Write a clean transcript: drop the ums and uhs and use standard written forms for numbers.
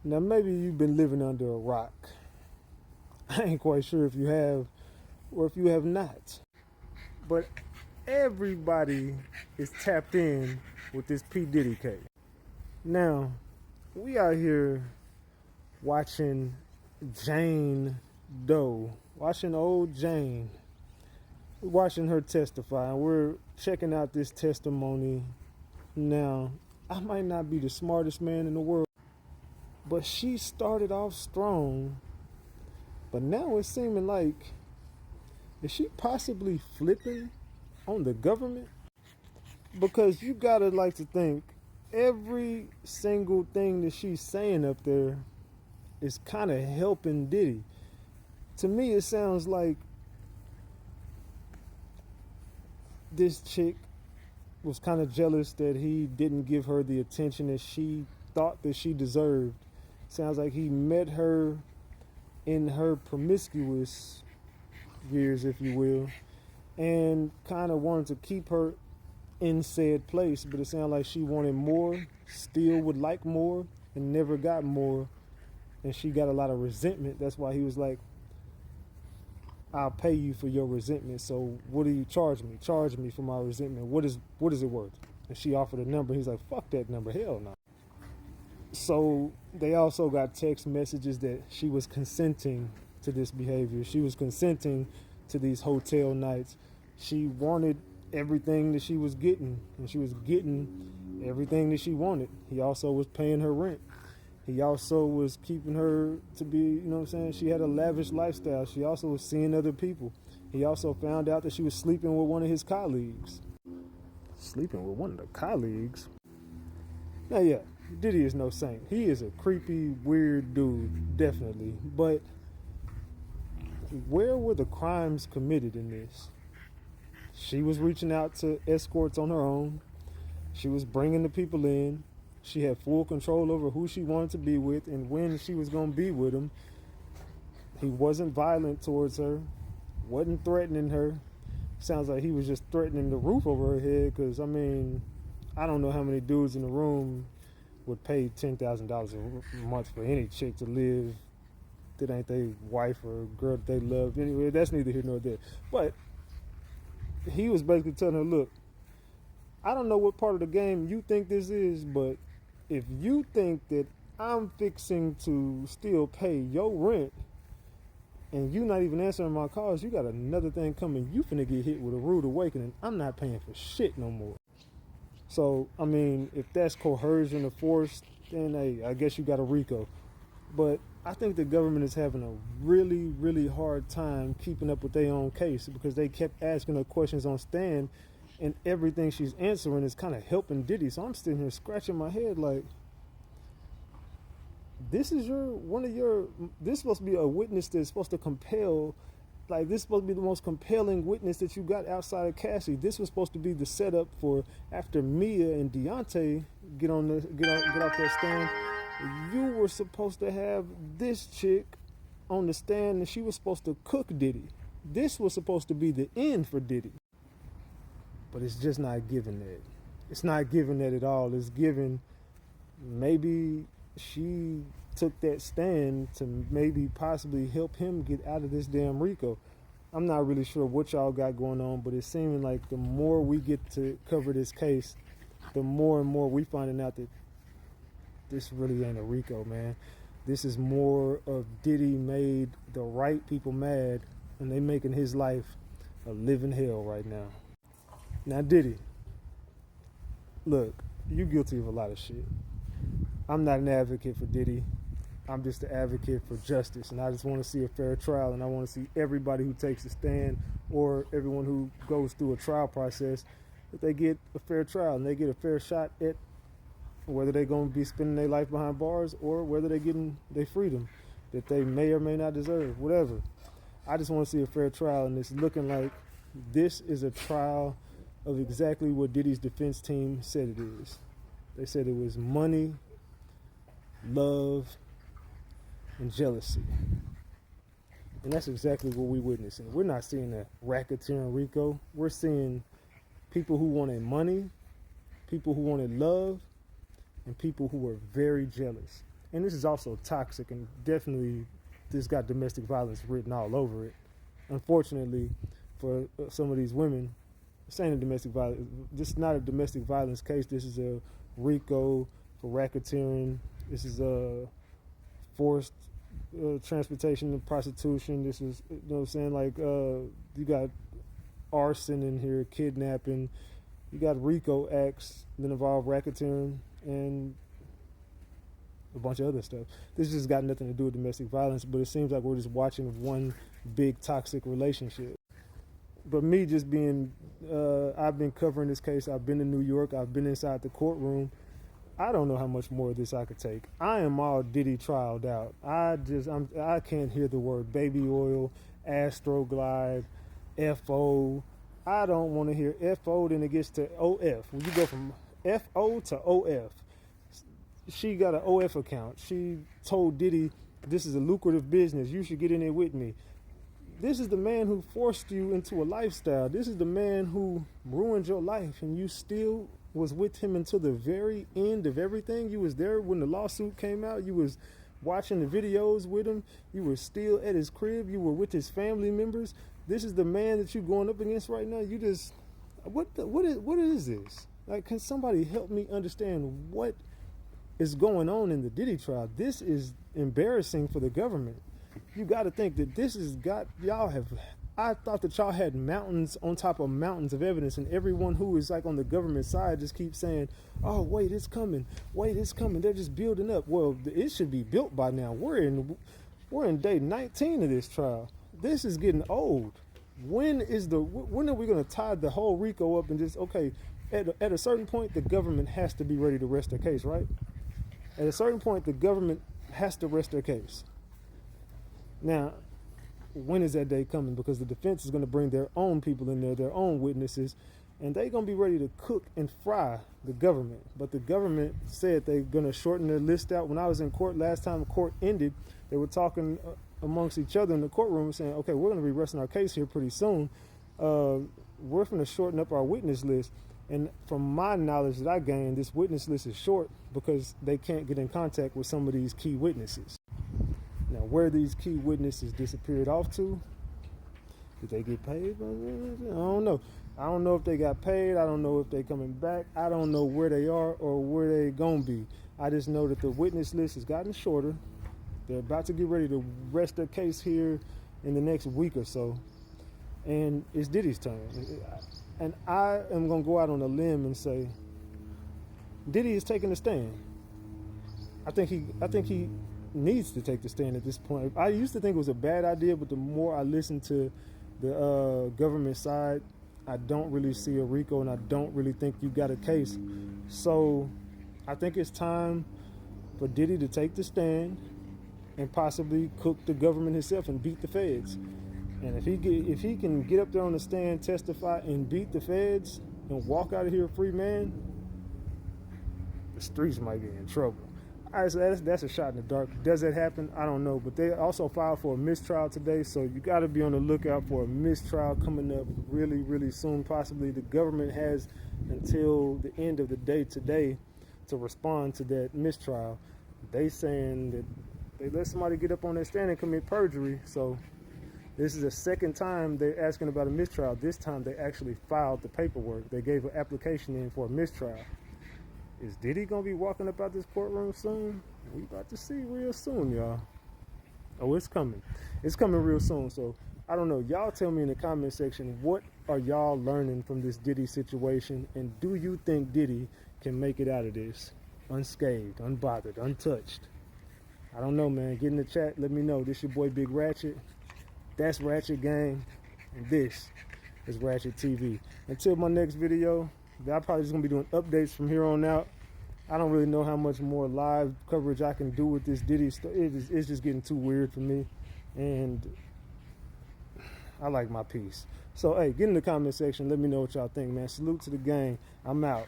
Now, maybe you've been living under a rock. I ain't quite sure if you have or if you have not. But everybody is tapped in with this P. Diddy case. Now, we out here watching Jane Doe, watching old Jane, watching her testify, and we're checking out this testimony. Now, I might not be the smartest man in the world, but she started off strong, but now it's seeming like, is she possibly flipping on the government? Because you gotta like to think every single thing that she's saying up there is kind of helping Diddy. To me, it sounds like this chick was kind of jealous that he didn't give her the attention that she thought that she deserved. Sounds like he met her in her promiscuous years, if you will, and kind of wanted to keep her in said place, but it sounded like she wanted more, still would like more, and never got more, and she got a lot of resentment. That's why he was like, I'll pay you for your resentment, so what do you charge me? Charge me for my resentment. What is it worth? And she offered a number. He's like, fuck that number, hell no. So they also got text messages that she was consenting to this behavior. She was consenting to these hotel nights. She wanted everything that she was getting, and she was getting everything that she wanted. He also was paying her rent. He also was keeping her to be, you know what I'm saying? She had a lavish lifestyle. She also was seeing other people. He also found out that she was sleeping with one of his colleagues. Sleeping with one of the colleagues? Now, yeah, Diddy is no saint. He is a creepy, weird dude, definitely. But where were the crimes committed in this? She was reaching out to escorts on her own. She was bringing the people in. She had full control over who she wanted to be with and when she was going to be with him. He wasn't violent towards her, wasn't threatening her. Sounds like he was just threatening the roof over her head, because, I mean, I don't know how many dudes in the room would pay $10,000 a month for any chick to live that ain't their wife or girl that they love. Anyway, that's neither here nor there. But he was basically telling her, look, I don't know what part of the game you think this is, but if you think that I'm fixing to still pay your rent and you not even answering my calls, you got another thing coming. You finna get hit with a rude awakening. I'm not paying for shit no more. So, I mean, if that's coercion or force, then hey, I guess you got a RICO. But I think the government is having a really, really hard time keeping up with their own case, because they kept asking her questions on stand, and everything she's answering is kind of helping Diddy. So I'm sitting here scratching my head like, this is this supposed to be a witness that's supposed to compel, like this is supposed to be the most compelling witness that you got outside of Cassie. This was supposed to be the setup for after Mia and Deontay get off that stand. You were supposed to have this chick on the stand, and she was supposed to cook Diddy. This was supposed to be the end for Diddy. But it's just not giving that. It's not giving that at all. It's giving, maybe she took that stand to maybe possibly help him get out of this damn RICO. I'm not really sure what y'all got going on, but it's seeming like the more we get to cover this case, the more and more we finding out that this really ain't a RICO, man. This is more of Diddy made the right people mad, and they making his life a living hell right now. Now, Diddy, look, you guilty of a lot of shit. I'm not an advocate for Diddy. I'm just an advocate for justice, and I just want to see a fair trial, and I want to see everybody who takes a stand or everyone who goes through a trial process, that they get a fair trial and they get a fair shot at whether they're going to be spending their life behind bars or whether they're getting their freedom that they may or may not deserve, whatever. I just want to see a fair trial, and it's looking like this is a trial of exactly what Diddy's defense team said it is. They said it was money, love, and jealousy. And that's exactly what we're witnessing. We're not seeing a racketeering RICO. We're seeing people who wanted money, people who wanted love, and people who were very jealous. and this is also toxic, and definitely this got domestic violence written all over it. Unfortunately, for some of these women, this ain't a domestic violence. This is not a domestic violence case. This is a RICO for racketeering. This is a forced transportation and prostitution. This is, you know what I'm saying? Like, you got arson in here, kidnapping. You got RICO acts that involve racketeering and a bunch of other stuff. This just got nothing to do with domestic violence, but it seems like we're just watching one big toxic relationship. But me just being, I've been covering this case. I've been in New York. I've been inside the courtroom. I don't know how much more of this I could take. I am all Diddy trialed out. I can't hear the word baby oil, Astroglide, FO. I don't want to hear FO, then it gets to OF. When you go from FO to OF, she got an OF account. She told Diddy, this is a lucrative business. You should get in there with me. This is the man who forced you into a lifestyle. This is the man who ruined your life, and you still was with him until the very end of everything. You was there when the lawsuit came out. You was watching the videos with him. You were still at his crib. You were with his family members. This is the man that you're going up against right now. You just, what is this? Like, can somebody help me understand what is going on in the Diddy trial? This is embarrassing for the government. You got to think that this has got, y'all have, I thought that y'all had mountains on top of mountains of evidence, and everyone who is like on the government side just keeps saying, oh, wait, it's coming. Wait, it's coming. They're just building up. Well, it should be built by now. We're in day 19 of this trial. This is getting old. When are we going to tie the whole RICO up and just, okay, at a certain point, the government has to be ready to rest their case, right? At a certain point, the government has to rest their case. Now, when is that day coming? Because the defense is going to bring their own people in there, their own witnesses, and they're going to be ready to cook and fry the government. But the government said they're going to shorten their list out. When I was in court last time the court ended, they were talking amongst each other in the courtroom saying, okay, we're going to be resting our case here pretty soon. We're going to shorten up our witness list. And from my knowledge that I gained, this witness list is short because they can't get in contact with some of these key witnesses. Now, where these key witnesses disappeared off to, did they get paid? I don't know. I don't know if they got paid. I don't know if they coming back. I don't know where they are or where they gonna be. I just know that the witness list has gotten shorter. They're about to get ready to rest their case here in the next week or so. And it's Diddy's turn. And I am gonna go out on a limb and say, Diddy is taking a stand. I think he needs to take the stand at this point. I used to think it was a bad idea, but the more I listen to the government side, I don't really see a RICO, and I don't really think you got a case. So I think it's time for Diddy to take the stand and possibly cook the government himself and beat the feds. And if he can get up there on the stand, testify, and beat the feds and walk out of here a free man, the streets might get in trouble. All right, so that's a shot in the dark. Does that happen? I don't know. But they also filed for a mistrial today, so you got to be on the lookout for a mistrial coming up really, really soon. Possibly the government has until the end of the day today to respond to that mistrial. They saying that they let somebody get up on their stand and commit perjury. So this is the second time they're asking about a mistrial. This time they actually filed the paperwork. They gave an application in for a mistrial. Is Diddy gonna be walking up out this courtroom soon? We about to see real soon, y'all. Oh, it's coming. It's coming real soon. So I don't know. Y'all tell me in the comment section, what are y'all learning from this Diddy situation? And do you think Diddy can make it out of this unscathed, unbothered, untouched? I don't know, man. Get in the chat. Let me know. This your boy Big Ratchet. That's Ratchet Gang. And this is Ratchet TV. Until my next video, I'm probably just going to be doing updates from here on out. I don't really know how much more live coverage I can do with this Diddy stuff. It's just getting too weird for me. And I like my peace. So, hey, get in the comment section. Let me know what y'all think, man. Salute to the gang. I'm out.